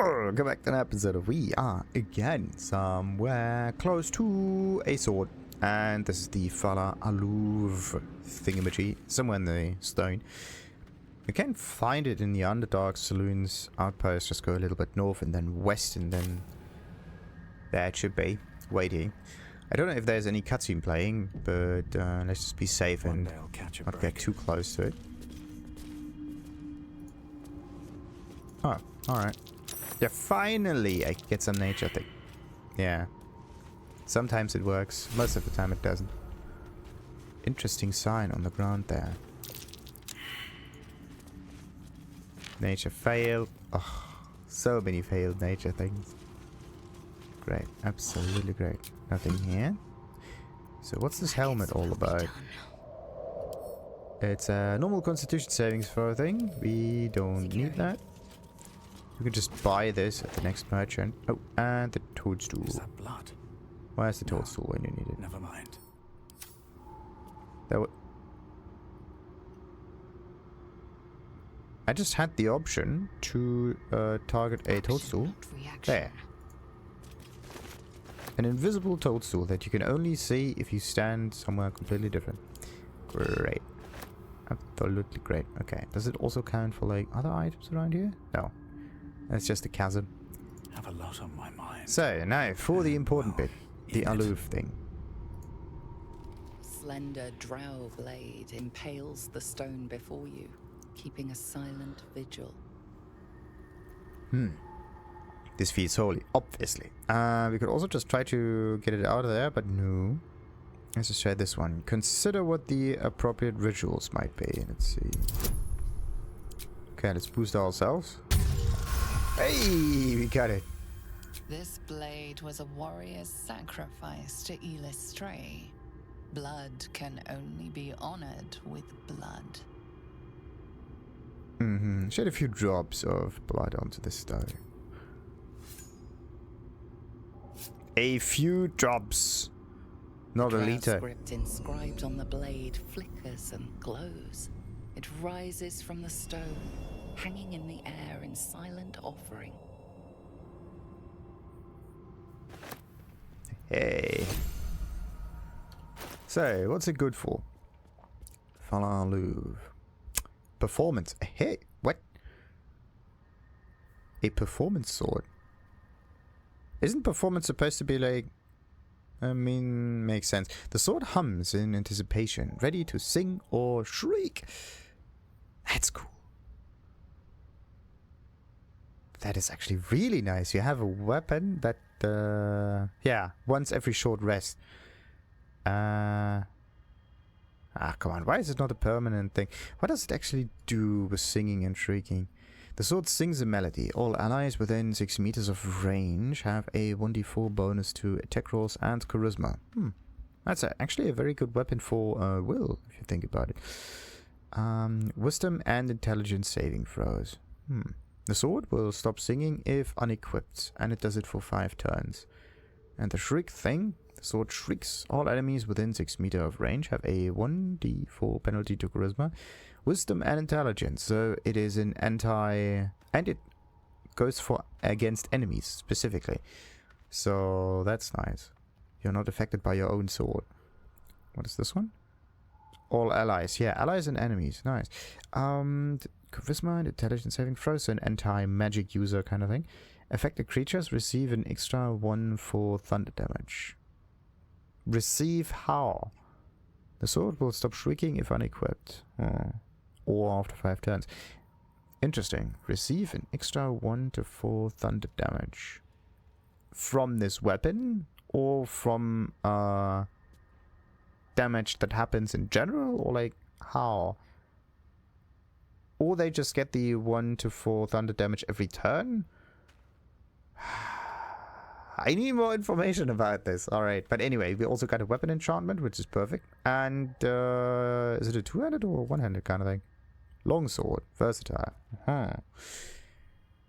Welcome back to an episode. We are again somewhere close to a sword. And this is the Phalar Aluve thingamajig, somewhere in the stone. You can find it in the Underdark Saloon's outpost. Just go a little bit north and then west, and then there it should be, waiting. I don't know if there's any cutscene playing, but let's just be safe and not get too close to it. Oh, alright. Yeah, finally I get some nature thing. Yeah. Sometimes it works, most of the time it doesn't. Interesting sign on the ground there. Nature failed. Oh, so many failed nature things. Great, absolutely great. Nothing here. So what's this helmet all about? It's a normal constitution savings throw thing. We don't need that. We can just buy this at the next merchant. Oh, and the toadstool. Is that blood? Where's the toadstool when you need it? Never mind. I just had the option to target a toadstool. There. An invisible toadstool that you can only see if you stand somewhere completely different. Great. Absolutely great. Okay. Does it also count for like other items around here? No. That's just a chasm. Have a lot on my mind. So now for the important bit. The Aluve thing. Slender drow blade impales the stone before you, keeping a silent vigil. This feels holy, obviously. We could also just try to get it out of there, but no. Let's just try this one. Consider what the appropriate rituals might be. Let's see. Okay, let's boost ourselves. Hey, we got it. This blade was a warrior's sacrifice to Illustray. Blood can only be honored with blood. Shed a few drops of blood onto the stone. A few drops. Not a liter. Script inscribed on the blade flickers and glows. It rises from the stone, hanging in the air in silent offering. Hey. So, what's it good for? Phalar Aluve. Performance. Hey, what? A performance sword. Isn't performance supposed to be like... I mean, makes sense. The sword hums in anticipation, ready to sing or shriek. That's cool. That is actually really nice. You have a weapon that, yeah, once every short rest. Come on. Why is it not a permanent thing? What does it actually do with singing and shrieking? The sword sings a melody. All allies within 6 meters of range have a 1d4 bonus to attack rolls and charisma. That's actually a very good weapon for will, if you think about it. Wisdom and intelligence saving throws. The sword will stop singing if unequipped, and it does it for 5 turns. And the shriek thing, the sword shrieks. All enemies within 6 meters of range have a 1d4 penalty to charisma, wisdom and intelligence. So it is an anti... and it goes for against enemies specifically. So that's nice. You're not affected by your own sword. What is this one? All allies. Yeah, allies and enemies. Nice. Charisma and intelligence saving throws, so an anti-magic user kind of thing. Affected creatures receive an extra 1 for thunder damage. Receive how? The sword will stop shrieking if unequipped. Or after 5 turns. Interesting. Receive an extra 1 to 4 thunder damage. From this weapon? Or from damage that happens in general? Or like, how? Or they just get the 1 to 4 thunder damage every turn? I need more information about this. Alright, but anyway, we also got a weapon enchantment, which is perfect. And, is it a two-handed or a one-handed kind of thing? Longsword, versatile.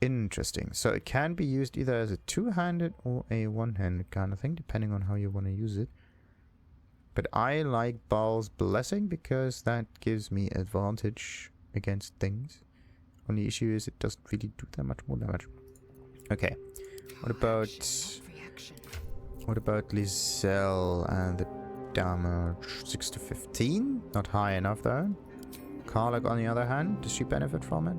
Interesting. So it can be used either as a two-handed or a one-handed kind of thing, depending on how you want to use it. But I like Baal's Blessing because that gives me advantage against things. Only issue is it doesn't really do that much more damage. Okay. What about Lizelle and the damage? 6 to 15? Not high enough though. Karlach on the other hand, does she benefit from it?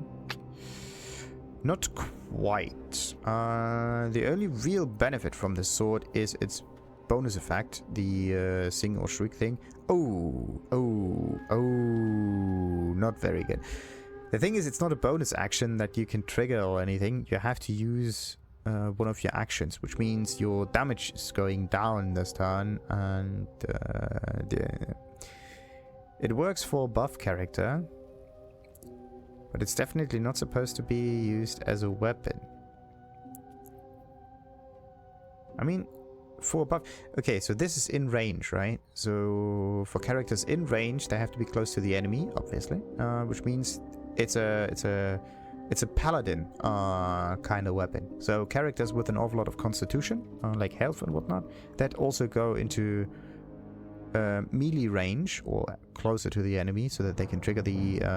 Not quite. The only real benefit from this sword is its bonus effect, the sing or shriek thing. Oh, not very good. The thing is, it's not a bonus action that you can trigger or anything. You have to use one of your actions, which means your damage is going down this turn, and it works for a buff character, but it's definitely not supposed to be used as a weapon. I mean, for a buff... Okay, so this is in range, right? So for characters in range, they have to be close to the enemy, obviously, which means it's a paladin kind of weapon. So characters with an awful lot of constitution, like health and whatnot, that also go into melee range or closer to the enemy, so that they can trigger the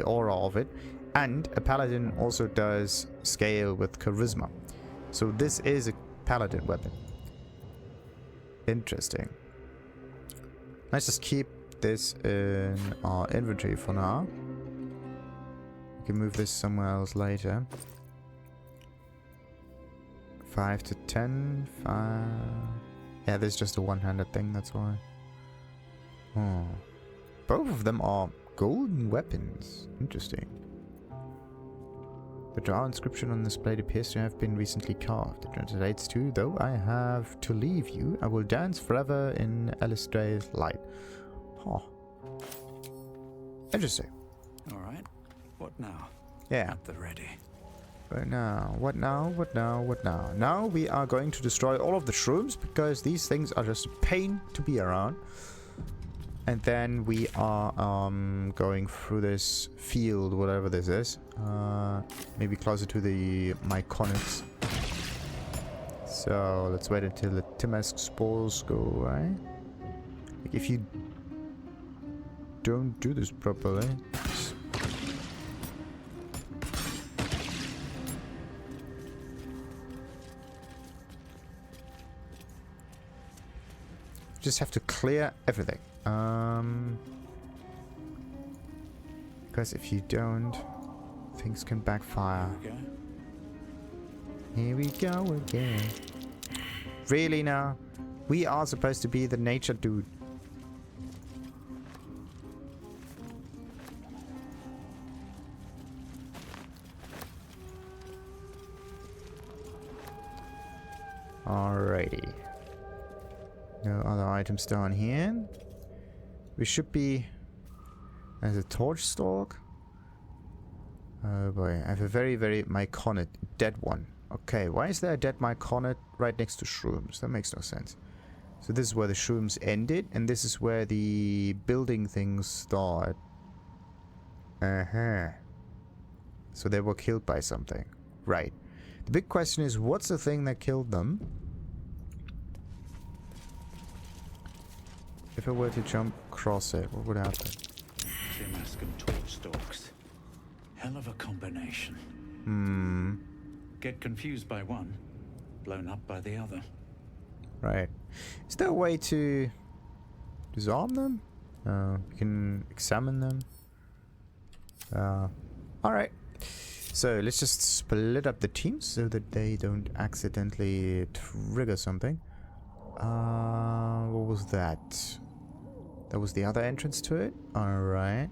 aura of it. And a paladin also does scale with charisma. So this is a paladin weapon. Interesting. Let's just keep this in our inventory for now. We can move this somewhere else later. 5 to 10. 5. Yeah, this is just a one-handed thing, that's why. Oh. Both of them are golden weapons. Interesting. The Drow inscription on this blade appears to have been recently carved. It translates to, though I have to leave you, I will dance forever in Alistrae's light. Huh. Interesting. Alright. What now? Yeah. At the ready. But now, what now? What now? What now? Now we are going to destroy all of the shrooms, because these things are just a pain to be around. And then we are going through this field, whatever this is. Maybe closer to the Myconids. So let's wait until the Timask spores go away. Like, if you don't do this properly... just have to clear everything. Because if you don't, things can backfire. Here we go again. Really now? We are supposed to be the nature dude. Alrighty. No other items down here. We should be... There's a torch stalk. Oh boy, I have a very, very Myconid. Dead one. Okay, why is there a dead Myconid right next to shrooms? That makes no sense. So this is where the shrooms ended, and this is where the building things start. Uh-huh. So they were killed by something. Right. The big question is, what's the thing that killed them? If I were to jump across it, what would happen? Timask and torch stalks. Hell of a combination. Get confused by one, blown up by the other. Right. Is there a way to disarm them? You can examine them. Alright. So let's just split up the teams so that they don't accidentally trigger something. What was that? That was the other entrance to it? Alright.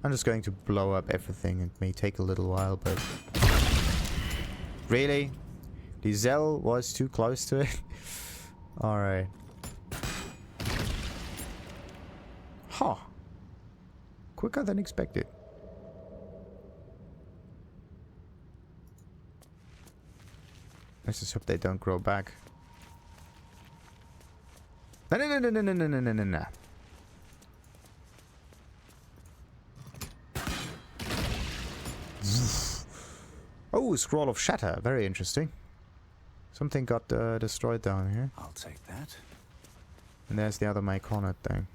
I'm just going to blow up everything. It may take a little while, but... Really? Lizelle was too close to it? Alright. Huh. Quicker than expected. Let's just hope they don't grow back. No. Oh, Scroll of Shatter. Very interesting. Something got destroyed down here. I'll take that. And there's the other Myconid thing.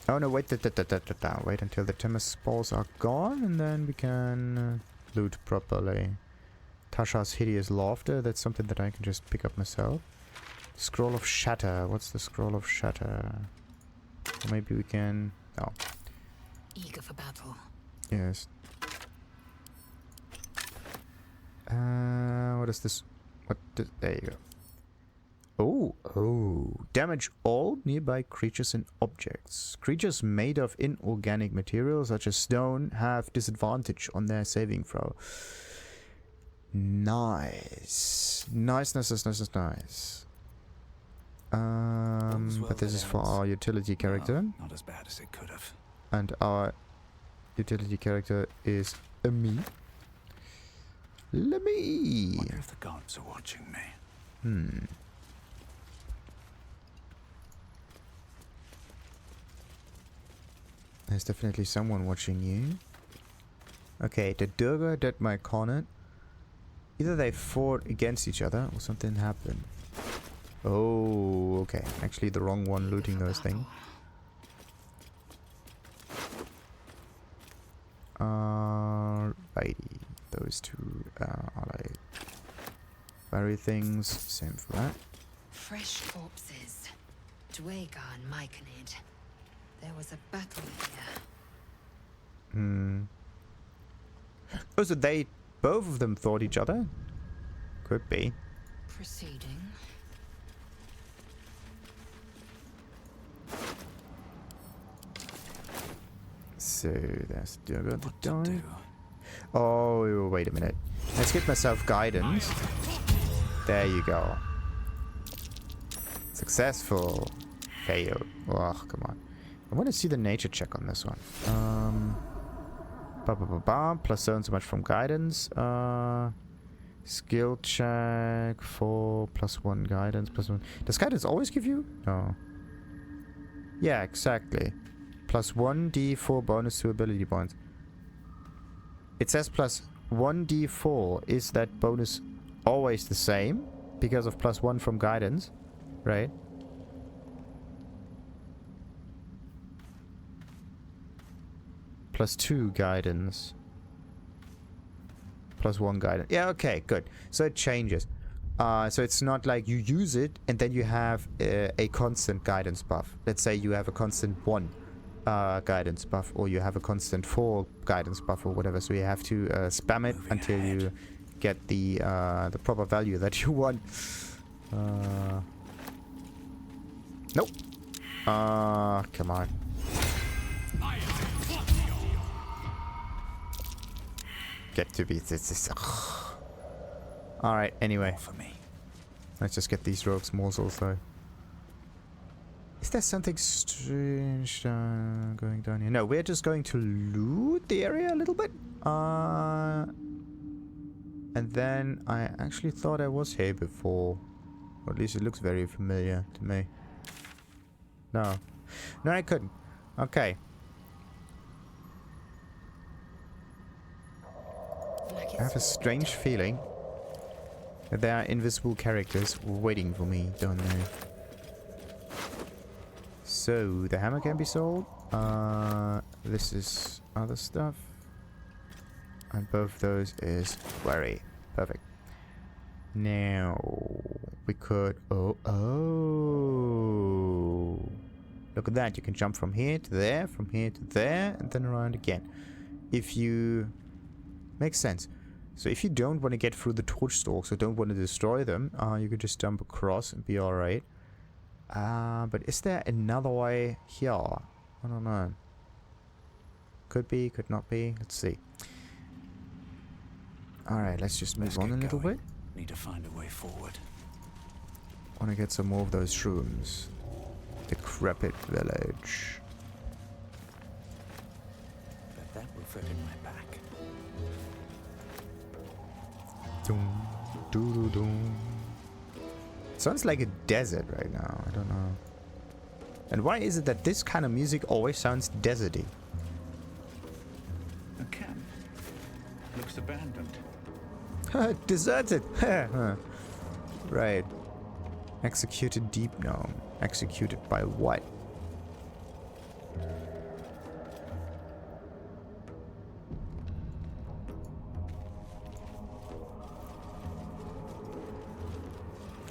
Oh no, wait, wait until the Timus spores are gone, and then we can loot properly. Tasha's hideous laughter, that's something that I can just pick up myself. Scroll of Shatter, what's the Scroll of Shatter? Or maybe we can... oh. Eager for battle. Yes. What is this? There you go. Oh. Damage all nearby creatures and objects. Creatures made of inorganic materials such as stone have disadvantage on their saving throw. Nice. Nice. But this is for our utility character. No, not as bad as it could have. And our utility character is a me. Lemmy. Wonder if the gods are watching me. There's definitely someone watching you. Okay, the Duerger did Myconid. Either they fought against each other or something happened. Oh, okay. Actually, the wrong one looting those things. Righty. Those two are like fiery things. Same for that. Fresh corpses. Duerger and Myconid. There was a battle here. Oh, so they both of them thought each other? Could be. Proceeding. So there's Duerger to What to die. do? Oh, wait a minute. Let's give myself guidance. There you go. Successful. Failed. Oh, come on. I want to see the nature check on this one. Plus so much from guidance. Skill check for +1 guidance. +1. Does guidance always give you? No. Yeah, exactly. +1 d4 bonus to ability points. It says +1 d4. Is that bonus always the same? Because of +1 from guidance, right? +2 guidance. +1 guidance. Yeah, okay, good. So it changes. So it's not like you use it and then you have a constant guidance buff. Let's say you have a constant 1 guidance buff, or you have a constant 4 guidance buff, or whatever. So you have to spam it until you get the proper value that you want. Nope. Come on. Get to be this. Alright, anyway. For me. Let's just get these rogues morsels though. Is there something strange going down here? No, we're just going to loot the area a little bit. And then I actually thought I was here before. Or at least it looks very familiar to me. No. No, I couldn't. Okay. I have a strange feeling that there are invisible characters waiting for me, don't they? So, the hammer can be sold. This is other stuff. And both those is quarry. Perfect. Now, we could... Oh. Look at that. You can jump from here to there, from here to there, and then around again. If you... Makes sense. So if you don't want to get through the torch stalks or don't want to destroy them, you could just jump across and be alright. But is there another way here? I don't know. Could be, could not be. Let's see. Alright, let's just move on a little bit. Need to find a way forward. Want to get some more of those shrooms. Decrepit village. Bet that will fit in my back. Doom, doo doom. Sounds like a desert right now. I don't know. And why is it that this kind of music always sounds deserty? A camp. Looks abandoned. Deserted. Right. Executed deep gnome. Executed by what?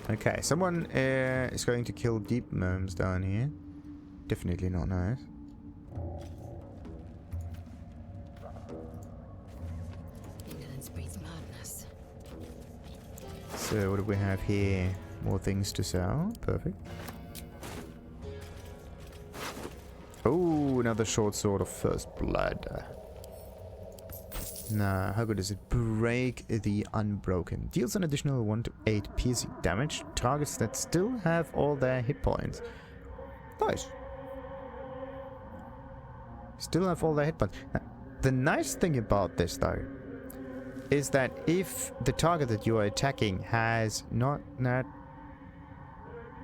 Okay, someone is going to kill deep gnomes down here. Definitely not nice. Ignorance breeds madness. So what do we have here? More things to sell. Perfect. Oh, another short sword of first blood. Nah, how good is it? Break the Unbroken. Deals an additional 1 to 8 piercing damage to targets that still have all their hit points. Nice. Still have all their hit points. Now, the nice thing about this, though, is that if the target that you are attacking has not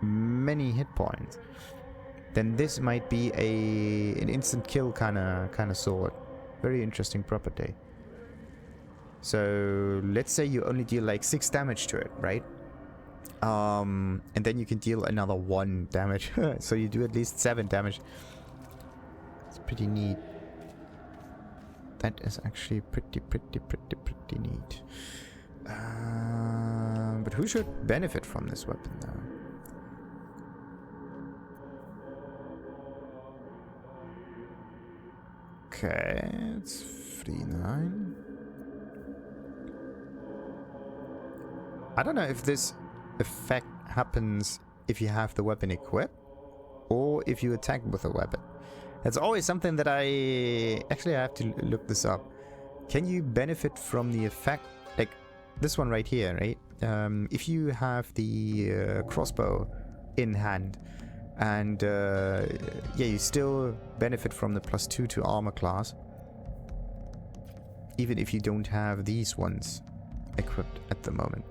many hit points, then this might be an instant kill kind of sword. Very interesting property. So let's say you only deal like 6 damage to it, right? And then you can deal another 1 damage. So you do at least 7 damage. It's pretty neat. That is actually pretty neat. But who should benefit from this weapon though? Okay, it's 3-9. I don't know if this effect happens if you have the weapon equipped or if you attack with a weapon. That's always something that I have to look this up. Can you benefit from the effect, like this one right here, right? If you have the crossbow in hand and yeah, you still benefit from the +2 to armor class even if you don't have these ones equipped at the moment.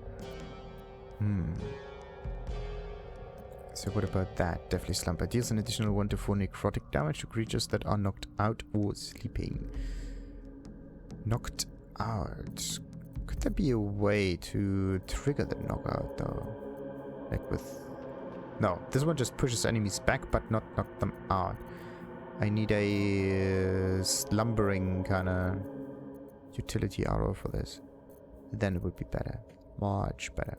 So what about that? Deathly Slumber deals an additional 1 to 4 necrotic damage to creatures that are knocked out or sleeping. Knocked out. Could there be a way to trigger the knockout though? Like with... No, this one just pushes enemies back but not knock them out. I need a slumbering kind of utility arrow for this. Then it would be better. Much better.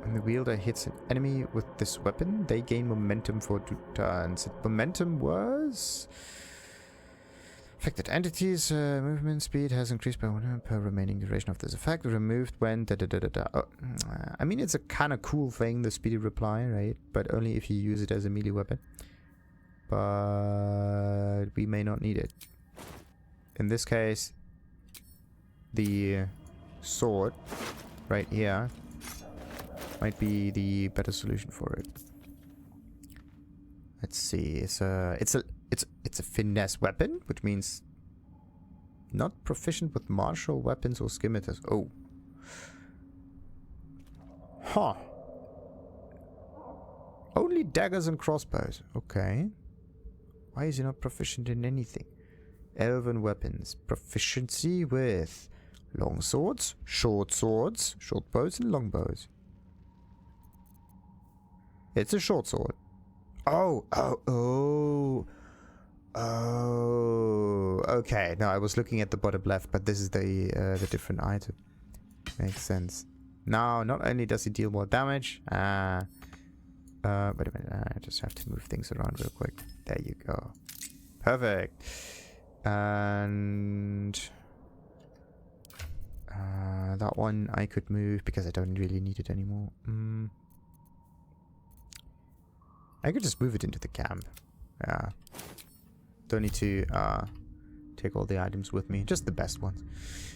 When the wielder hits an enemy with this weapon, they gain momentum for 2 turns. Momentum was... Affected entities, movement speed has increased by 1 per remaining duration of this effect. Removed when Oh, I mean, it's a kind of cool thing, the speedy reply, right? But only if you use it as a melee weapon. But we may not need it. In this case, the sword right here might be the better solution for it. Let's see. It's a finesse weapon, which means not proficient with martial weapons or scimitars. Oh. Huh. Only daggers and crossbows. Okay. Why is he not proficient in anything? Elven weapons. Proficiency with long swords, short bows, and long bows. It's a short sword. Oh. Okay. No, I was looking at the bottom left, but this is the different item. Makes sense. Now, not only does he deal more damage. Wait a minute. I just have to move things around real quick. There you go. Perfect. And that one I could move because I don't really need it anymore. I could just move it into the camp. Yeah. Don't need to take all the items with me. Just the best ones.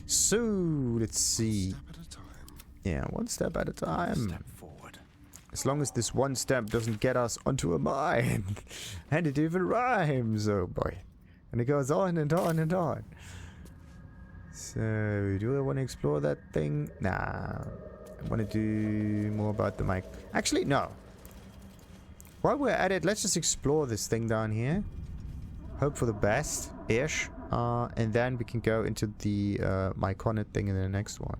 So, let's see. Step at a time. Yeah, 1 step at a time. Step forward. As long as this 1 step doesn't get us onto a mine. And it even rhymes. Oh boy. And it goes on and on and on. So, do I want to explore that thing? Nah. I want to do more about the mic. Actually, no. While we're at it, let's just explore this thing down here. Hope for the best-ish. And then we can go into the Myconid thing in the next one.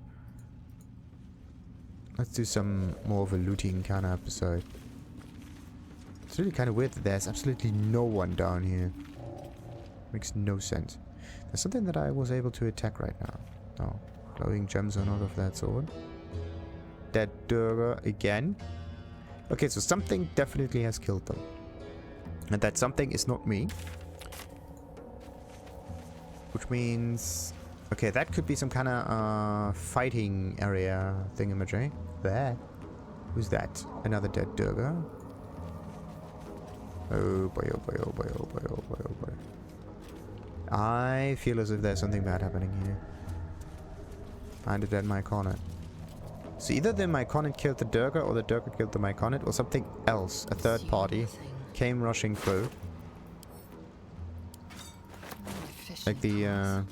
Let's do some more of a looting kind of episode. It's really kind of weird that there's absolutely no one down here. Makes no sense. There's something that I was able to attack right now. No. Glowing gems are not of that sort. Dead Duerger again. Okay, so something definitely has killed them. And that something is not me. Which means... Okay, that could be some kind of fighting area thingamajig. There. Who's that? Another dead Duerger. Oh boy, oh boy, oh boy, oh boy, oh boy, oh boy. I feel as if there's something bad happening here. And a dead Myconid. So either the Myconid killed the Duerger, or the Duerger killed the Myconid, or something else, a third party, came rushing through. Like the,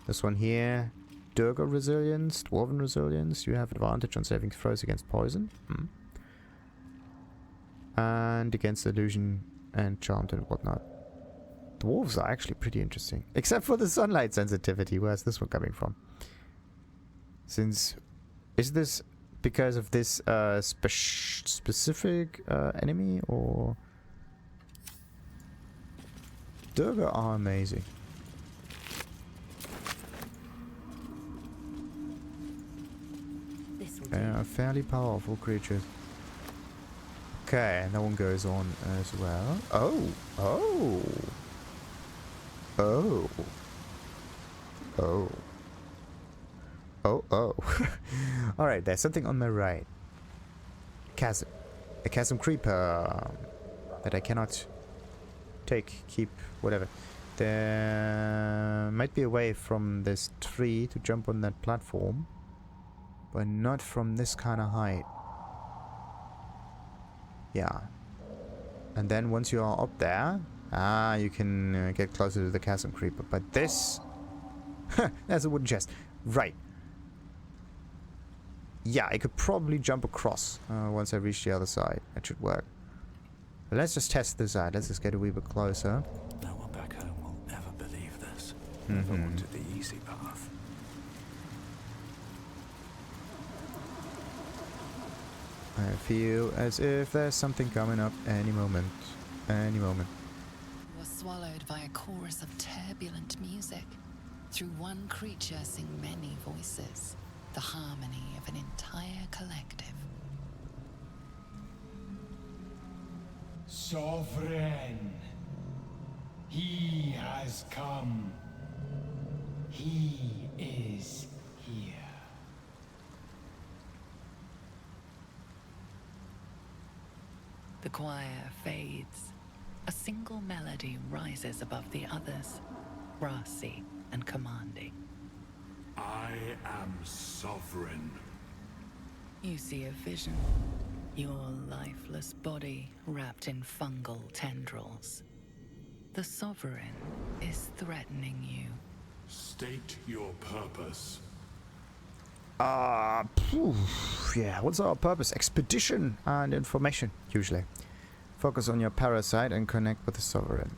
this one here. Duerger resilience, Dwarven resilience. You have advantage on saving throws against poison. And against illusion and charmed and whatnot. Dwarves are actually pretty interesting. Except for the sunlight sensitivity. Where's this one coming from? Since... Is this because of this specific enemy, or... Duerger are amazing. They are fairly powerful creatures. Okay, and that one goes on as well. Oh! Oh! Oh! Oh! Oh, oh. Alright, there's something on my right. Chasm. A chasm creeper. That I cannot take, keep, whatever. There might be a way from this tree to jump on that platform. But not from this kind of height. Yeah. And then once you are up there, you can get closer to the chasm creeper. But this... There's a wooden chest. Right. Yeah, I could probably jump across once I reach the other side. That should work. But let's just test this out. Let's just get a wee bit closer. No one back home will ever believe this. Never wanted the easy path. I feel as if there's something coming up any moment. Any moment. Was swallowed by a chorus of turbulent music. Through one creature sing many voices. The harmony of an entire collective. Sovereign, he has come. He is here. The choir fades. A single melody rises above the others, brassy and commanding. I am sovereign. You see a vision. Your lifeless body wrapped in fungal tendrils. The Sovereign is threatening you. State your purpose. Yeah, what's our purpose? Expedition and information, usually. Focus on your parasite and connect with the Sovereign.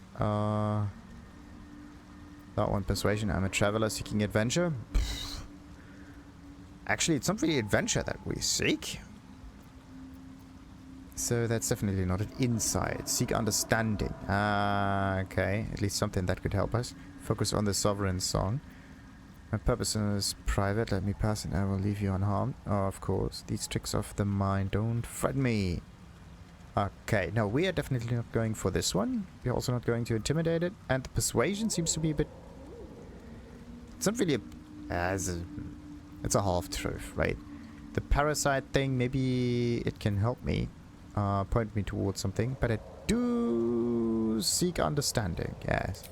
That one, persuasion. I'm a traveler seeking adventure. Actually, it's not really adventure that we seek. So that's definitely not an insight. Seek understanding. Okay. At least something that could help us. Focus on the Sovereign song. My purpose is private. Let me pass and I will leave you unharmed. Oh, of course. These tricks of the mind don't threaten me. Okay. No, we are definitely not going for this one. We're also not going to intimidate it. And the persuasion seems to be a bit... It's not really a... it's a half-truth, right? The parasite thing, maybe it can help me. Point me towards something. But I do seek understanding, yes.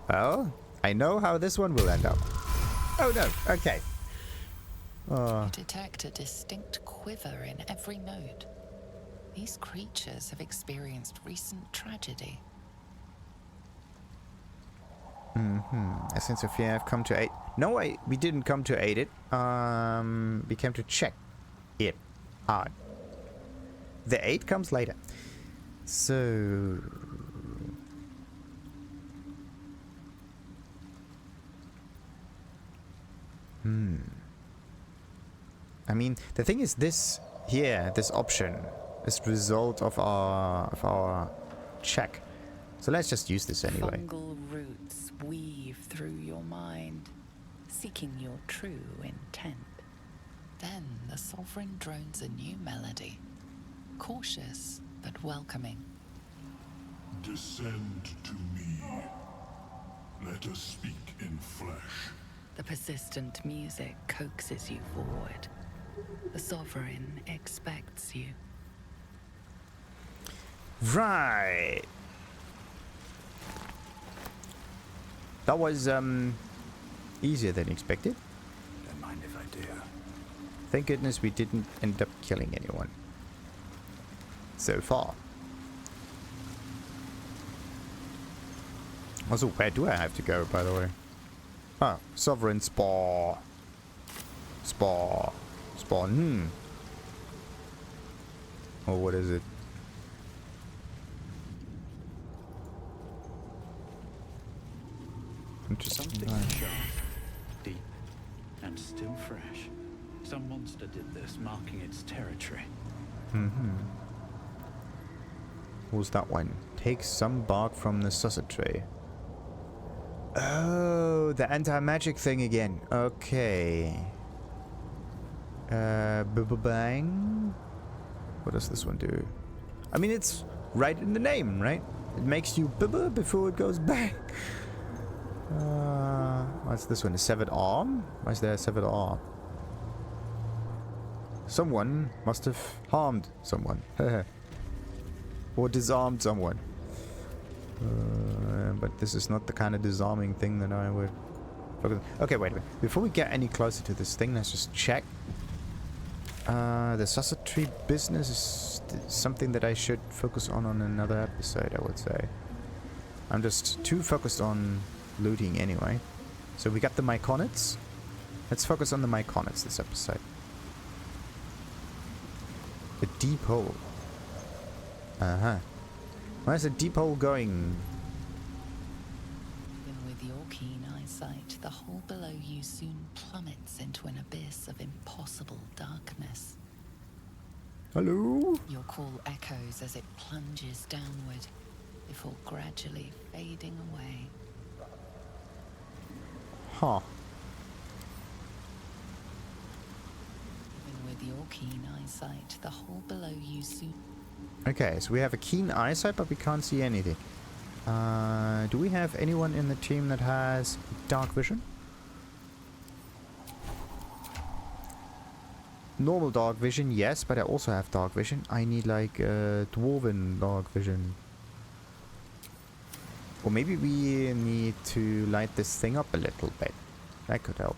Well, I know how this one will end up. Oh no, okay. You detect a distinct quiver in every note. These creatures have experienced recent tragedy. A sense of fear. I've come to aid. No, we didn't come to aid it. We came to check it out. The aid comes later. So... I mean, the thing is, this here, this option, is the result of our check. So let's just use this anyway. Fungal roots weave through your mind, seeking your true intent. Then the Sovereign drones a new melody, cautious but welcoming. Descend to me. Let us speak in flesh. The persistent music coaxes you forward. The Sovereign expects you. Right. That was easier than expected. Don't mind if I do. Thank goodness we didn't end up killing anyone so far. Also, where do I have to go, by the way? Ah, Sovereign Spawn. Spawn. Or what is it? Interesting. Something sharp, deep, and still fresh. Some monster did this, marking its territory. What's that one? Take some bark from the susset tree. Oh, the anti-magic thing again. Okay. Bang. What does this one do? I mean, it's right in the name, right? It makes you bibba before it goes bang. What's this one? A severed arm? Why is there a severed arm? Someone must have harmed someone. Or disarmed someone. But this is not the kind of disarming thing that I would focus on. Okay, wait a minute. Before we get any closer to this thing, let's just check. The susset tree business is something that I should focus on another episode, I would say. I'm just too focused on looting anyway. So we got the Myconids. Let's focus on the Myconids this episode. The deep hole. Where's the deep hole going? Even with your keen eyesight, the hole below you soon plummets into an abyss of impossible darkness. Hello? Your call echoes as it plunges downward, before gradually fading away. Huh. Even with your keen eyesight, the hole below you soon... Okay, so we have a keen eyesight, but we can't see anything. Do we have anyone in the team that has dark vision? Normal dark vision, yes, but I also have dark vision. I need like dwarven dark vision. Or maybe we need to light this thing up a little bit. That could help.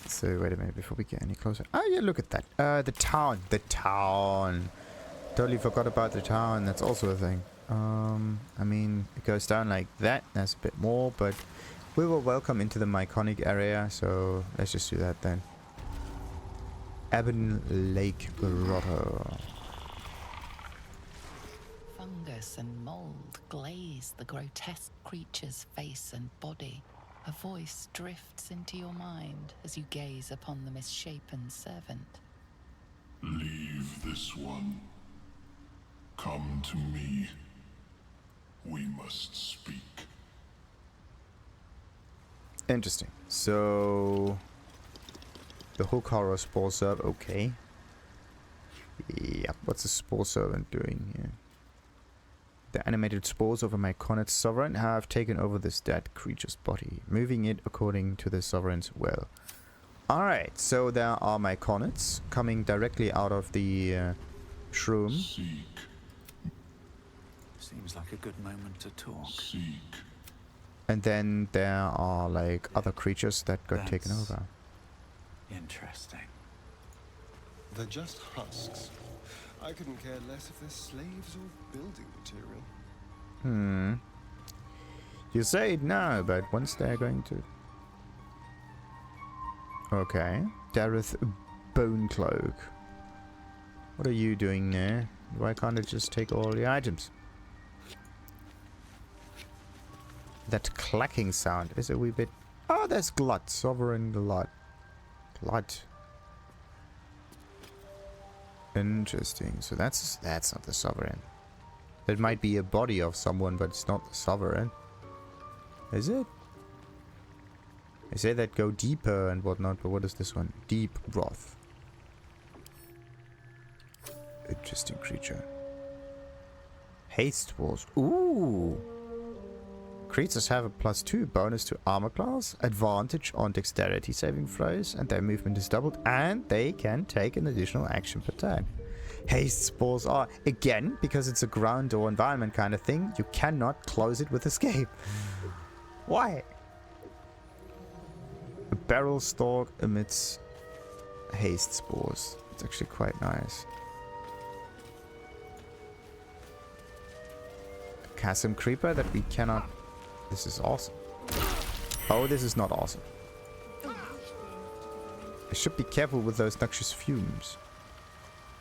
So wait a minute before we get any closer. Oh yeah, look at that. The town. The town. Totally forgot about the town. That's also a thing. I mean, it goes down like that. That's a bit more, but we were welcome into the Myconid area, so let's just do that then. Ebonlake Grotto. Fungus and mold glaze the grotesque creature's face and body. A voice drifts into your mind as you gaze upon the misshapen servant. Leave this one. Come to me. We must speak. Interesting. So the hook horror spore servant. Okay. Yep. What's the spore servant doing here? The animated spores of a Myconid sovereign have taken over this dead creature's body, moving it according to the sovereign's will. Alright, so there are Myconids coming directly out of the shroom. Seek. Seems like a good moment to talk. Seek. And then there are like other creatures that got taken That's over. Interesting. They're just husks. I couldn't care less if they're slaves or building material. You say it now, but once they're going to... Okay. Derryth Bonecloak. What are you doing there? Why can't I just take all the items? That clacking sound is a wee bit... Oh, there's Glut. Sovereign Glut. Glut. Interesting. So that's not the Sovereign. It might be a body of someone, but it's not the Sovereign. Is it? I say that go deeper and whatnot, but what is this one? Deep Rothe. Interesting creature. Haste Walls. Ooh! Creatures have a +2 bonus to armor class, advantage on dexterity saving throws, and their movement is doubled, and they can take an additional action per turn. Haste spores are, again, because it's a ground or environment kind of thing, you cannot close it with escape. Why? A barrel stalk emits haste spores. It's actually quite nice. A chasm creeper that we cannot... This is awesome. Oh, this is not awesome. I should be careful with those noxious fumes.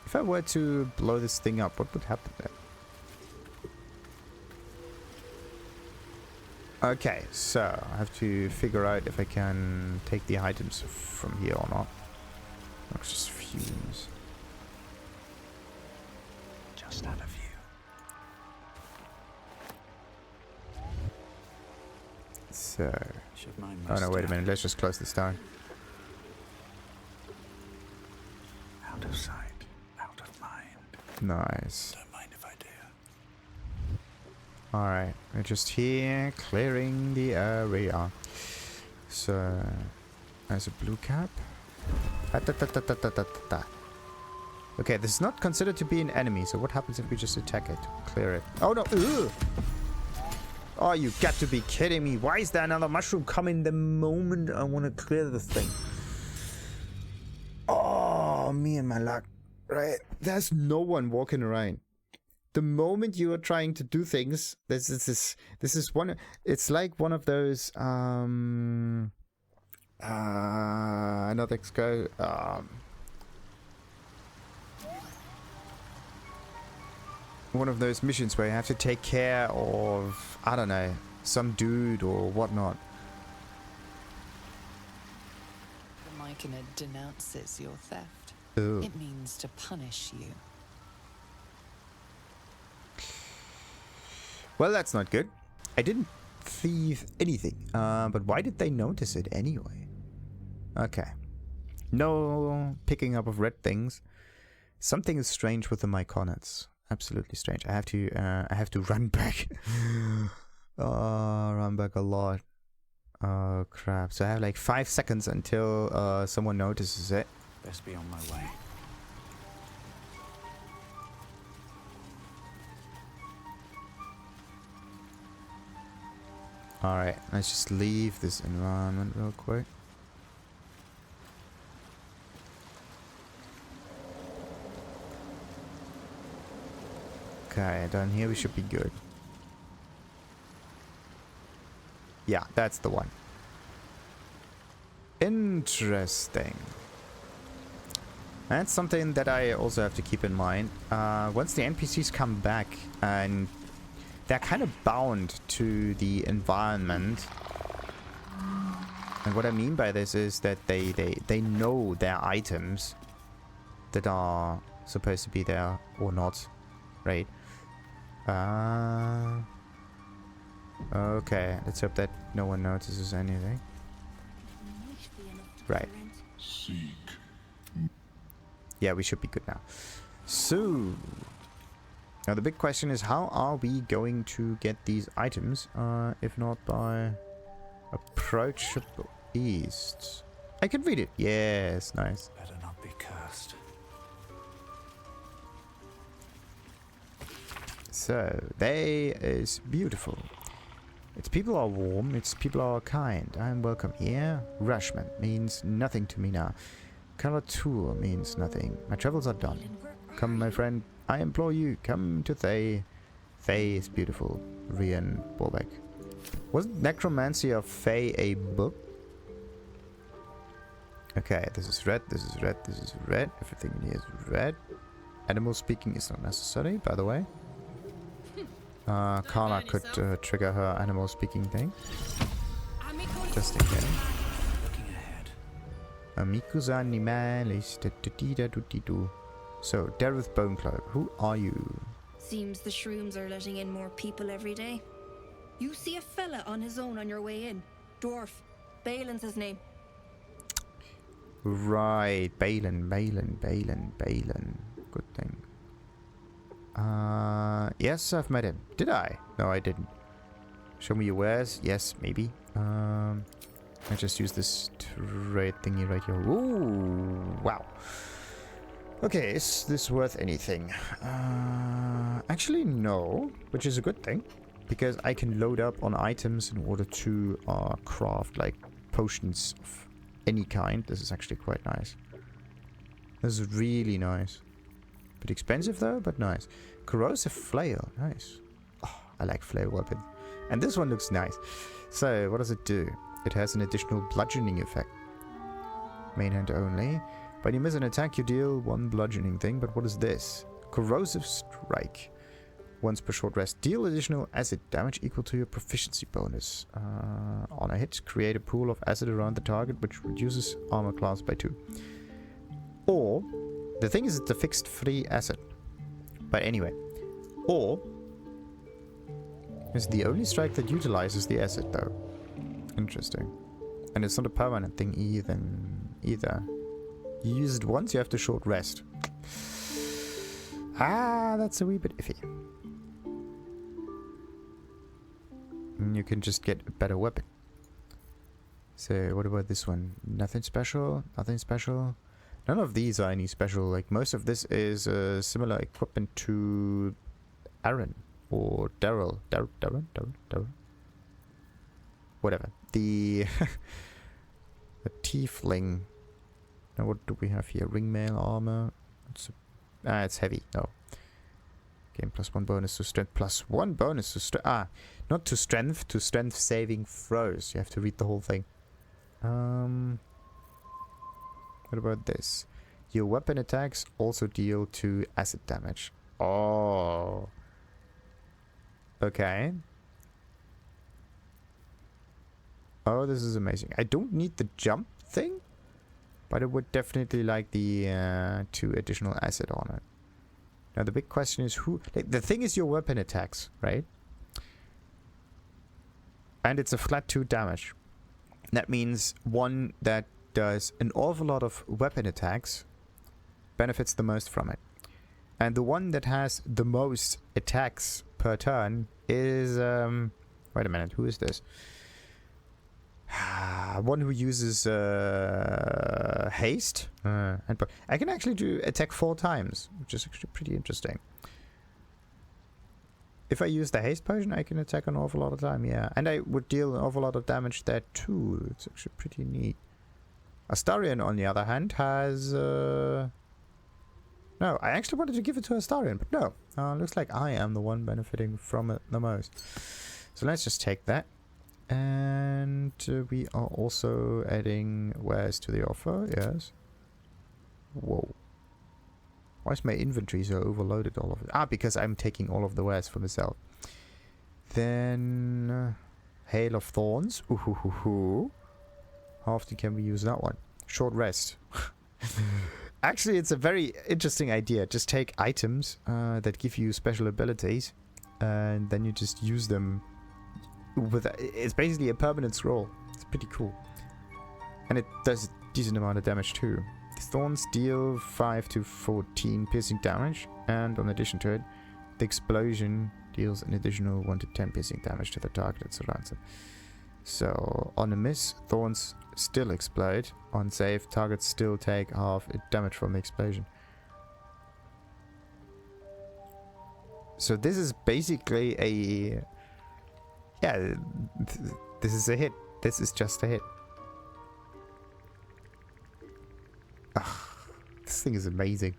If I were to blow this thing up, what would happen there? Okay, so I have to figure out if I can take the items from here or not. Noxious fumes. Just out of view. So... Should mind Oh no, most wait a minute, let's just close this down. Out of sight, out of mind. Nice. Don't mind if I do. Alright, we're just here, clearing the area. So... There's a blue cap. Okay, this is not considered to be an enemy, so what happens if we just attack it? Clear it. Oh no! Ugh! Oh, you got to be kidding me. Why is there another mushroom coming the moment I want to clear the thing? Oh, me and my luck. Right? There's no one walking around. The moment you are trying to do things, this is one... It's like one of those... Not Exco... one of those missions where you have to take care of, I don't know, some dude or whatnot. The Myconid denounces your theft. Ugh. It means to punish you. Well, that's not good. I didn't thieve anything, but why did they notice it anyway? Okay. No picking up of red things. Something is strange with the Myconids. Absolutely strange. I have to run back. Run back a lot. Oh crap. So I have like 5 seconds until someone notices it. Best be on my way. Alright, let's just leave this environment real quick. Okay, down here we should be good. Yeah, that's the one. Interesting. That's something that I also have to keep in mind. Once the NPCs come back, and they're kind of bound to the environment. And what I mean by this is that they know their items that are supposed to be there or not, right? Okay, let's hope that no one notices anything. Right. Seek. Yeah, we should be good now. So, now the big question is, how are we going to get these items, if not by Approachable East? I can read it. Yes, nice. Better not be cursed. So, they is beautiful. Its people are warm, its people are kind. I am welcome here. Rushman means nothing to me now. Color tool means nothing. My travels are done. Come, my friend, I implore you, come to Thay. Thay is beautiful. Rian Borbeck. Wasn't Necromancy of Thay a book? Okay, this is red, this is red, this is red. Everything in here is red. Animal speaking is not necessary, by the way. Carla could trigger her animal speaking thing. Just in case. Looking ahead. Amicus animalis. So, Derryth Bonecloak, who are you? Seems the shrooms are letting in more people every day. You see a fella on his own on your way in. Dwarf. Balin's his name. Right, Balin. Good thing. Yes, I've met him. Did I? No, I didn't. Show me your wares. Yes, maybe. I just use this trade thingy right here. Ooh, wow. Okay, is this worth anything? Actually, no, which is a good thing, because I can load up on items in order to craft like potions of any kind. This is actually quite nice. This is really nice. Bit expensive though, but nice. Corrosive flail, nice. Oh, I like flail weapons. And this one looks nice. So, what does it do? It has an additional bludgeoning effect. Main hand only. When you miss an attack, you deal 1 bludgeoning thing, but what is this? Corrosive strike. Once per short rest, deal additional acid damage equal to your proficiency bonus. On a hit, create a pool of acid around the target, which reduces armor class by 2. Or, the thing is it's a fixed free acid. But anyway. Or, it's the only strike that utilizes the acid though. Interesting. And it's not a permanent thing either. You use it once, you have to short rest. That's a wee bit iffy. And you can just get a better weapon. So, what about this one? Nothing special? Nothing special? None of these are any special. Like, most of this is similar equipment to Aaron or Daryl. Daryl? Whatever. The tiefling. Now, what do we have here? Ringmail armor. It's heavy. No. Gain +1 bonus to strength. +1 bonus to strength. Not to strength. To strength saving throws. You have to read the whole thing. What about this? Your weapon attacks also deal 2 acid damage. Oh. Okay. Oh, this is amazing. I don't need the jump thing, but I would definitely like the 2 additional acid on it. Now the big question is who... Like, the thing is your weapon attacks, right? And it's a flat 2 damage. That means one that does an awful lot of weapon attacks benefits the most from it. And the one that has the most attacks per turn is... wait a minute, who is this? One who uses haste. And I can actually do attack 4 times, which is actually pretty interesting. If I use the haste potion, I can attack an awful lot of time, yeah. And I would deal an awful lot of damage there too. It's actually pretty neat. Astarion, on the other hand, has... No, I actually wanted to give it to Astarion, but no. Looks like I am the one benefiting from it the most. So let's just take that. And we are also adding wares to the offer, yes. Whoa. Why is my inventory so overloaded all of it? Because I'm taking all of the wares for myself. Then... Hail of Thorns. Ooh. How often can we use that one? Short rest. Actually, it's a very interesting idea. Just take items that give you special abilities. And then you just use them. It's basically a permanent scroll. It's pretty cool. And it does a decent amount of damage too. The thorns deal 5 to 14 piercing damage, and in addition to it, the explosion deals an additional 1 to 10 piercing damage to the target that surrounds it. So on a miss, thorns still explode. On save, targets still take half damage from the explosion. So this is basically a... Yeah, this is a hit. This is just a hit. This thing is amazing.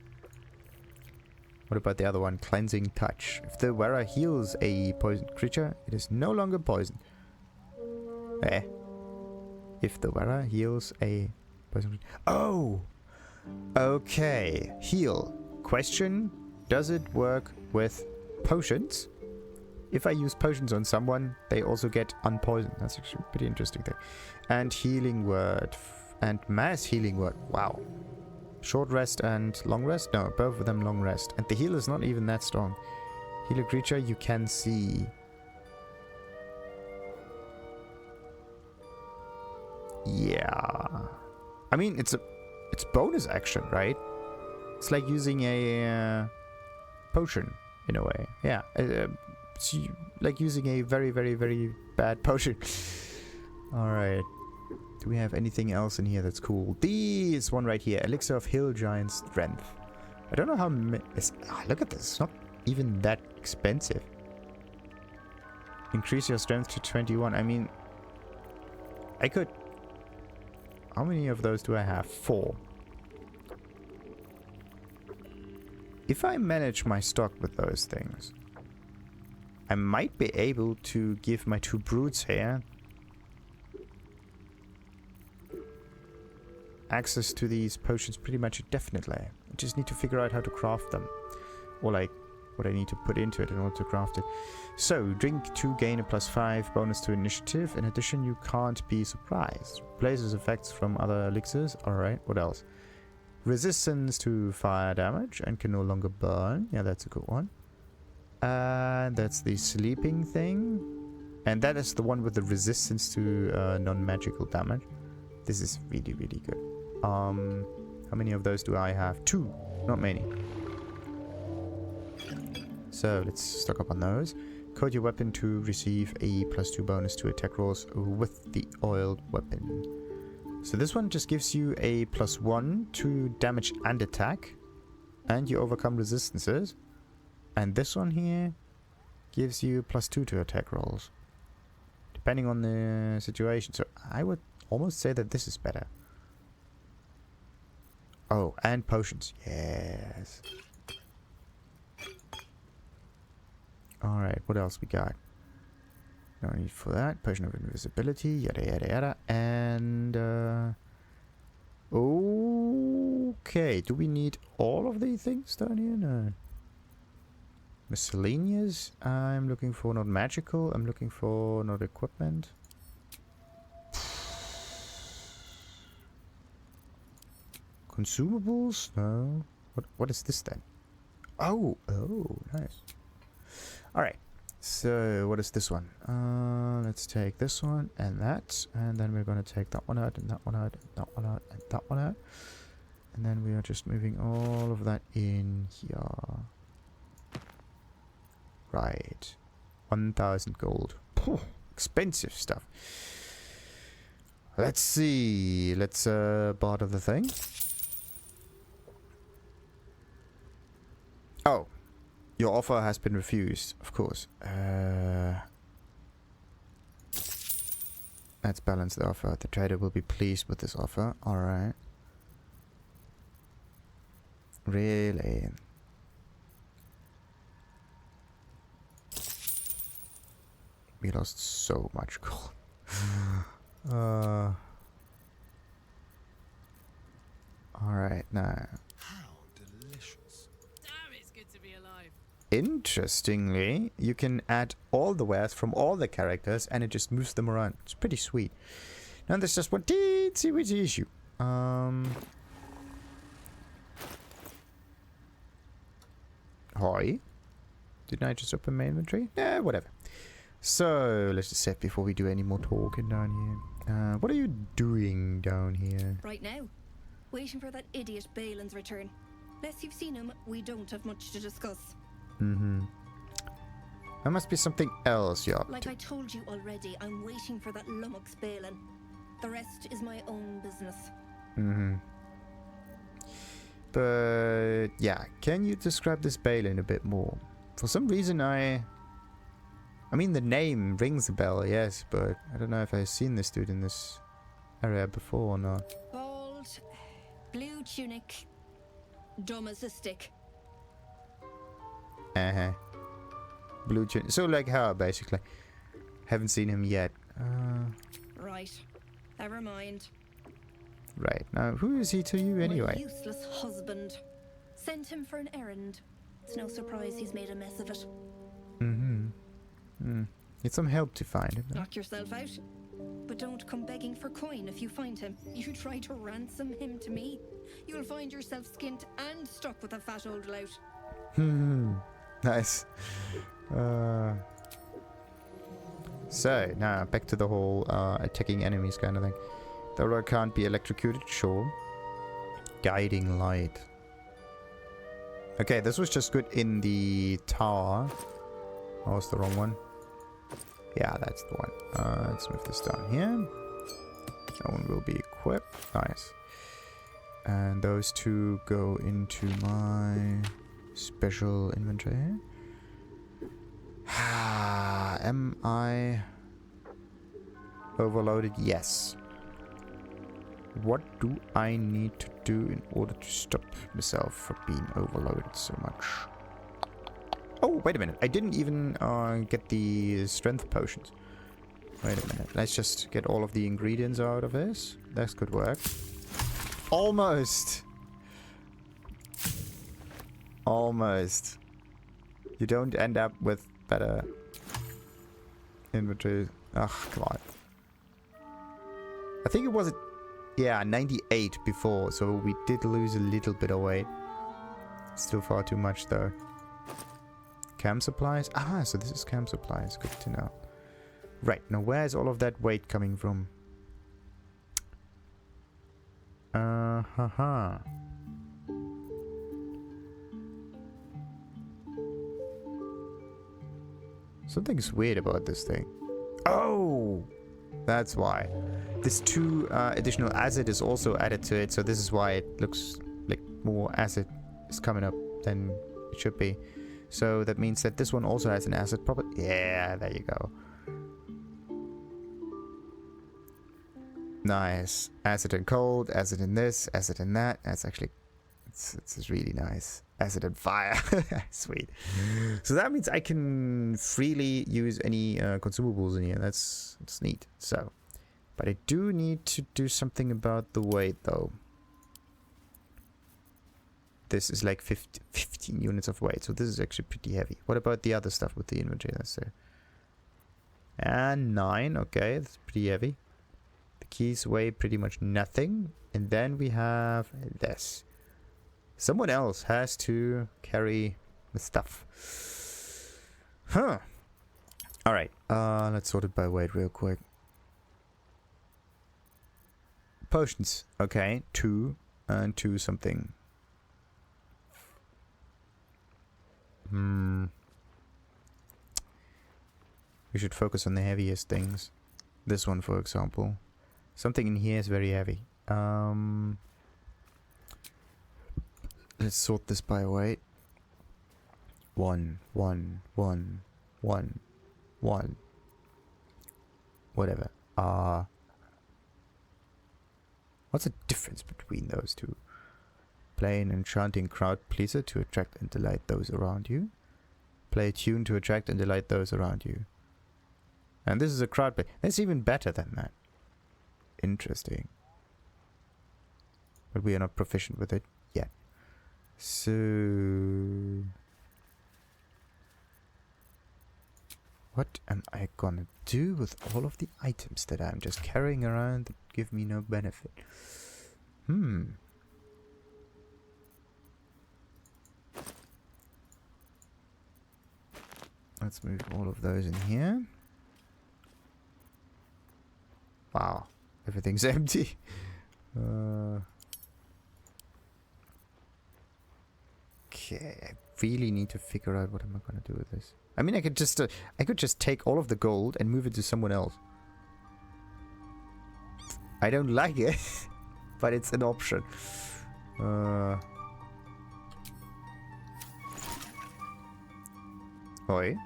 What about the other one? Cleansing Touch. If the wearer heals a poisoned creature, it is no longer poisoned. If the wearer heals a poisoned creature... Oh! Okay. Heal. Question. Does it work with potions? If I use potions on someone, they also get unpoisoned. That's actually a pretty interesting thing. And healing word. And mass healing word. Wow. Short rest and long rest? No, both of them long rest. And the heal is not even that strong. Heal a creature you can see. Yeah. I mean, it's bonus action, right? It's like using a potion in a way. Yeah. It's like using a very, very, very bad potion. Alright. Do we have anything else in here that's cool? This one right here. Elixir of Hill Giant Strength. I don't know how... look at this. It's not even that expensive. Increase your strength to 21. I mean... I could... How many of those do I have? 4. If I manage my stock with those things, I might be able to give my 2 brutes here access to these potions pretty much indefinitely. I just need to figure out how to craft them. Or like, what I need to put into it in order to craft it. So, drink 2, gain a +5 bonus to initiative. In addition, you can't be surprised. Replaces effects from other elixirs. Alright, what else? Resistance to fire damage and can no longer burn. Yeah, that's a good one. And that's the sleeping thing. And that is the one with the resistance to non-magical damage. This is really, really good. How many of those do I have? 2. Not many. So let's stock up on those. Code your weapon to receive a +2 bonus to attack rolls with the oiled weapon. So this one just gives you a +1 to damage and attack. And you overcome resistances. And this one here gives you +2 to attack rolls. Depending on the situation. So I would almost say that this is better. Oh, and potions. Yes. Alright, what else we got? No need for that. Potion of invisibility, yada yada yada. And okay, do we need all of these things down here? No. Miscellaneous. I'm looking for not magical. I'm looking for not equipment. Consumables? No. What is this then? Oh, nice. Alright. So, what is this one? Let's take this one and that. And then we're going to take that one out and that one out and that one out and that one out. And then we are just moving all of that in here. Right. 1,000 gold. Phew, expensive stuff. Let's see. Let's barter the thing. Oh. Your offer has been refused, of course. Let's balance the offer. The trader will be pleased with this offer. Alright. Really? We lost so much gold. Alright, now. Interestingly, you can add all the wares from all the characters and it just moves them around. It's pretty sweet. Now there's just one teensy weensy issue. Hi. Didn't I just open my inventory? Yeah, whatever. So, let's just set before we do any more talking down here. What are you doing down here? Right now, waiting for that idiot Balin's return. Unless you've seen him, we don't have much to discuss. There must be something else you're up Like to. I told you already, I'm waiting for that lummox Balin. The rest is my own business. But yeah, can you describe this Balin a bit more? For some reason I mean the name rings a bell, yes, but I don't know if I've seen this dude in this area before or not. Bald, blue tunic, dumb as a stick. Blue tunic. So like her, basically. Haven't seen him yet. Right. Never mind. Right. Now, who is he to you anyway? My useless husband. Sent him for an errand. It's no surprise he's made a mess of it. Need some help to find him. Knock yourself out. But don't come begging for coin if you find him. You try to ransom him to me, you'll find yourself skint and stuck with a fat old lout. Nice. So, now back to the whole attacking enemies kind of thing. The road can't be electrocuted, sure. Guiding light. Okay, this was just good in the tower. Oh, it's the wrong one. Yeah, that's the one. Let's move this down here. That one will be equipped. Nice. And those two go into my special inventory. Am I overloaded? Yes. What do I need to do in order to stop myself from being overloaded so much? Oh, wait a minute. I didn't even get the strength potions. Wait a minute. Let's just get all of the ingredients out of this. That could work. Almost. Almost. You don't end up with better inventory. Ugh, come on. I think it was, yeah, 98 before, so we did lose a little bit of weight. Still far too much, though. Camp supplies? Ah, so this is camp supplies. Good to know. Right, now where's all of that weight coming from? Haha. Something's weird about this thing. Oh! That's why. This 2 additional acid is also added to it, so this is why it looks like more acid is coming up than it should be. So that means that this one also has an acid property. Yeah, there you go. Nice. Acid and cold, acid in this, acid in that. That's actually, it's really nice. Acid and fire. Sweet. So that means I can freely use any consumables in here. That's neat. So, but I do need to do something about the weight though. This is like 15 units of weight, so this is actually pretty heavy. What about the other stuff with the inventory? Let's say. And 9, okay, that's pretty heavy. The keys weigh pretty much nothing. And then we have this. Someone else has to carry the stuff. Huh. Alright, let's sort it by weight real quick. Potions, okay, 2 and 2 something. We should focus on the heaviest things. This one, for example. Something in here is very heavy. Let's sort this by weight. 1, 1, 1, 1, 1. Whatever. What's the difference between those two? Play an enchanting crowd pleaser to attract and delight those around you. Play a tune to attract and delight those around you. And this is a crowd play. That's even better than that. Interesting. But we are not proficient with it yet. So... what am I gonna do with all of the items that I'm just carrying around that give me no benefit? Let's move all of those in here. Wow, everything's empty. Okay, I really need to figure out what am I gonna do with this. I mean, I could just take all of the gold and move it to someone else. I don't like it, but it's an option. Oi.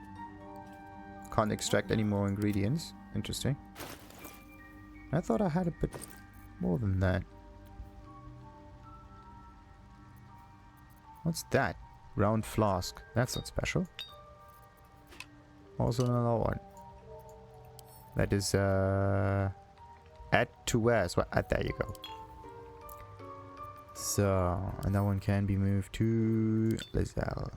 Can't extract any more ingredients. Interesting. I thought I had a bit more than that. What's that? Round flask. That's not special. Also another one. That is add to where? So there you go. So, and that one can be moved to Lizelle.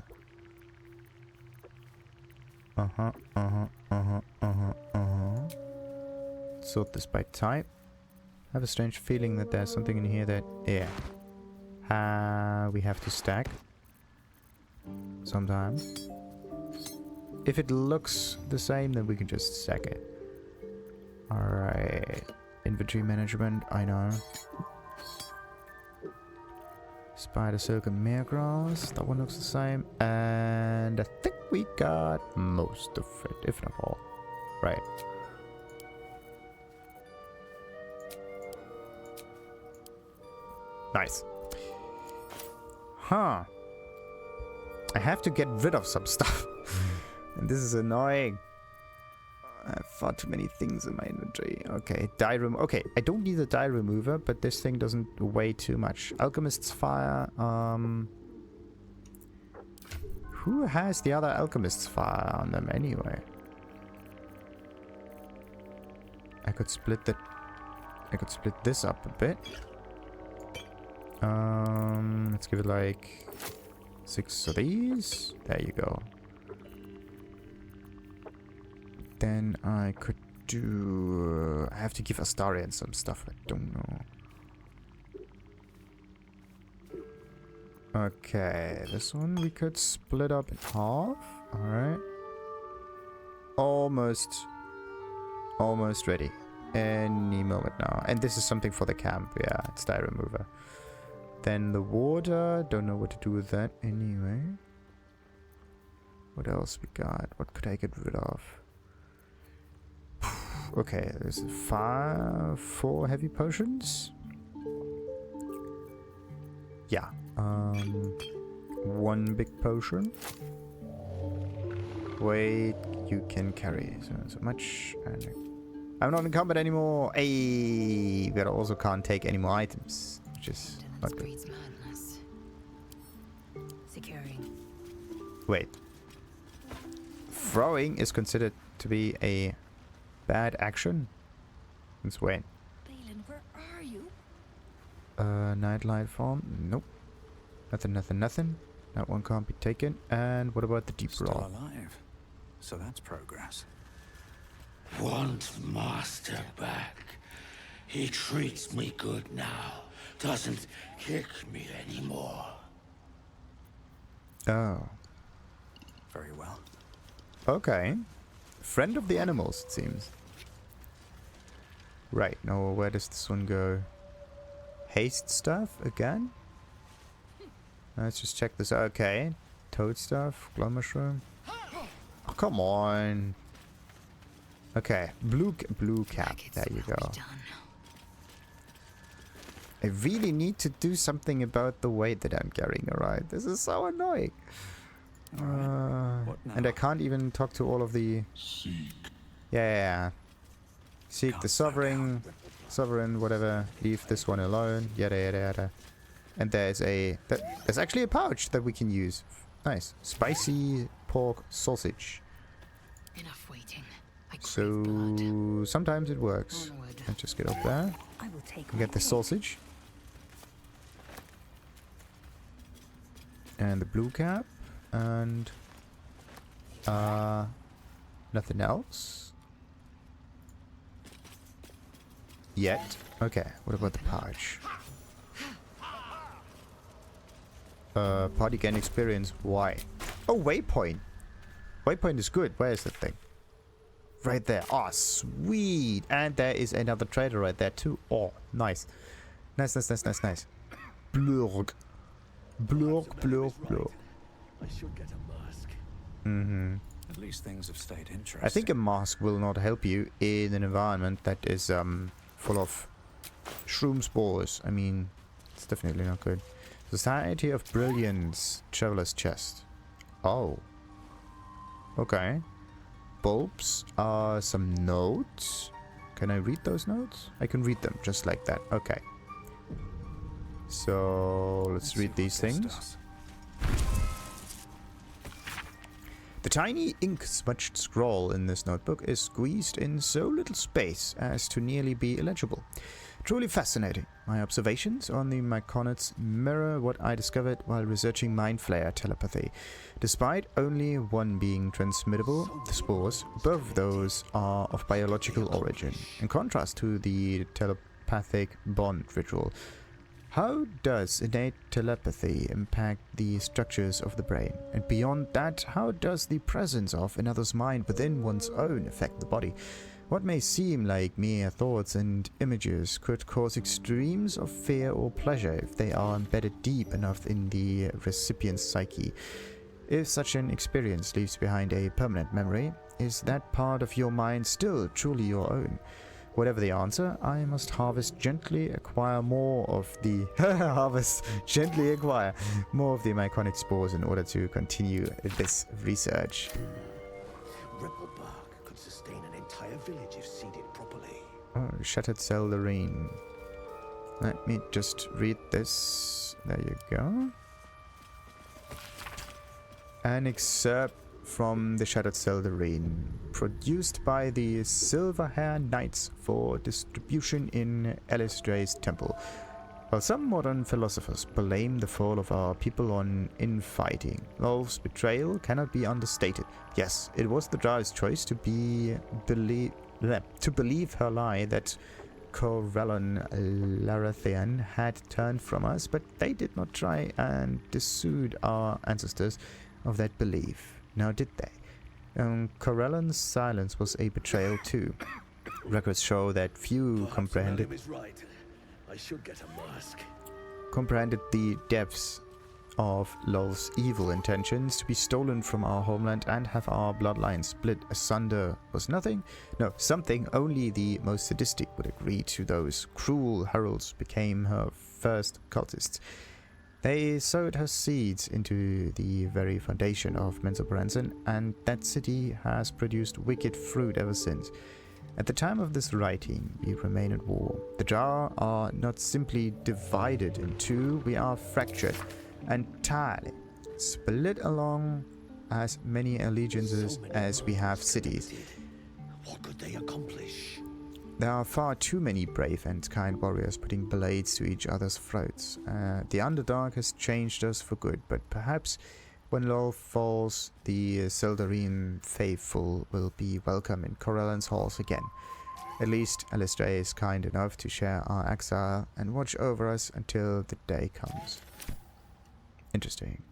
Sort this by type. I have a strange feeling that there's something in here that... Yeah. We have to stack. Sometimes. If it looks the same, then we can just stack it. Alright. Inventory management, I know. Spider silk and meregrass. That one looks the same. And I think we got most of it, if not all. Right. Nice. Huh. I have to get rid of some stuff. And this is annoying. I have far too many things in my inventory. Okay, dye remover. Okay, I don't need a dye remover, but this thing doesn't weigh too much. Alchemist's fire. Who has the other alchemist's fire on them anyway? I could split that. I could split this up a bit. Let's give it like 6 of these. There you go. Then I could do... I have to give Astarian some stuff. I don't know. Okay, this one we could split up in half. Alright. Almost ready. Any moment now. And this is something for the camp. Yeah, it's dye remover. Then the water. Don't know what to do with that anyway. What else we got? What could I get rid of? Okay, there's 4 heavy potions. Yeah. 1 big potion. Wait, you can carry so much. And I'm not in combat anymore. Hey, but I also can't take any more items, which is not good. Madness. Securing. Wait. Throwing is considered to be a bad action? Since when? Balin, where are you? Nightlight form? Nope. Nothing. That one can't be taken. And what about the deep Still roll? alive. So that's progress. Want master back. He treats me good now. Doesn't kick me anymore. Oh. Very well. Okay. Friend of the animals, it seems. Right, now where does this one go? Haste stuff again? Let's just check this out. Okay. Toad stuff, glow mushroom. Oh, come on. Okay, blue cap. There you go. I really need to do something about the weight that I'm carrying around. This is so annoying. And I can't even talk to all of the... Seek. Yeah. Seek the sovereign, whatever. Leave this one alone. Yada yada yada. And there's there's actually a pouch that we can use. Nice. Spicy pork sausage. Enough waiting. So sometimes it works. Onward. Let's just get up there. I will take And get the sausage. And the blue cap. And nothing else yet. Okay, what about the pouch? Party gain experience. Why? Oh, waypoint. Waypoint is good. Where is that thing? Right there. Oh, sweet. And there is another trader right there too. Oh, nice. Nice. Blurg. I should get a mask. At least things have stayed interesting. I think a mask will not help you in an environment that is full of shroom spores. I mean, it's definitely not good. Society of Brilliance, Traveler's Chest. Oh. Okay. Bulbs are some notes. Can I read those notes? I can read them just like that. Okay. So let's read these things. The tiny ink-smudged scroll in this notebook is squeezed in so little space as to nearly be illegible. truly fascinating. My observations on the Myconids mirror what I discovered while researching Mind Flayer telepathy. Despite only one being transmittable, the spores, both of those are of biological origin, in contrast to the telepathic bond ritual. How does innate telepathy impact the structures of the brain? And beyond that, how does the presence of another's mind within one's own affect the body? What may seem like mere thoughts and images could cause extremes of fear or pleasure if they are embedded deep enough in the recipient's psyche. If such an experience leaves behind a permanent memory, is that part of your mind still truly your own? Whatever the answer, I must gently acquire more of the myconic spores in order to continue this research. Ripple bark could sustain an entire village if seeded properly. Oh, Shattered Seldarine. Let me just read this. There you go. An excerpt from the Shattered Seldarine, produced by the Silverhair Knights for distribution in Elistray's temple. While some modern philosophers blame the fall of our people on infighting, Lolth's betrayal cannot be understated. Yes, it was the Jarl's choice to believe her lie that Corellon Larathian had turned from us, but they did not try and dissuade our ancestors of that belief. Now did they? Corellon's silence was a betrayal too. Records show that few comprehended I should get a mask. Comprehended the depths of Lolth's evil intentions. To be stolen from our homeland and have our bloodline split asunder was nothing. No, something only the most sadistic would agree to. Those cruel heralds became her first cultists. They sowed her seeds into the very foundation of Menzoberranzan, and that city has produced wicked fruit ever since. At the time of this writing, we remain at war. The Jar are not simply divided in two, we are fractured entirely, split along as many allegiances as we have cities. What could they accomplish? There are far too many brave and kind warriors putting blades to each other's throats. The Underdark has changed us for good, but perhaps when Lolth falls, the Seldarine faithful will be welcome in Corellon's halls again. At least Alistray is kind enough to share our exile and watch over us until the day comes. Interesting.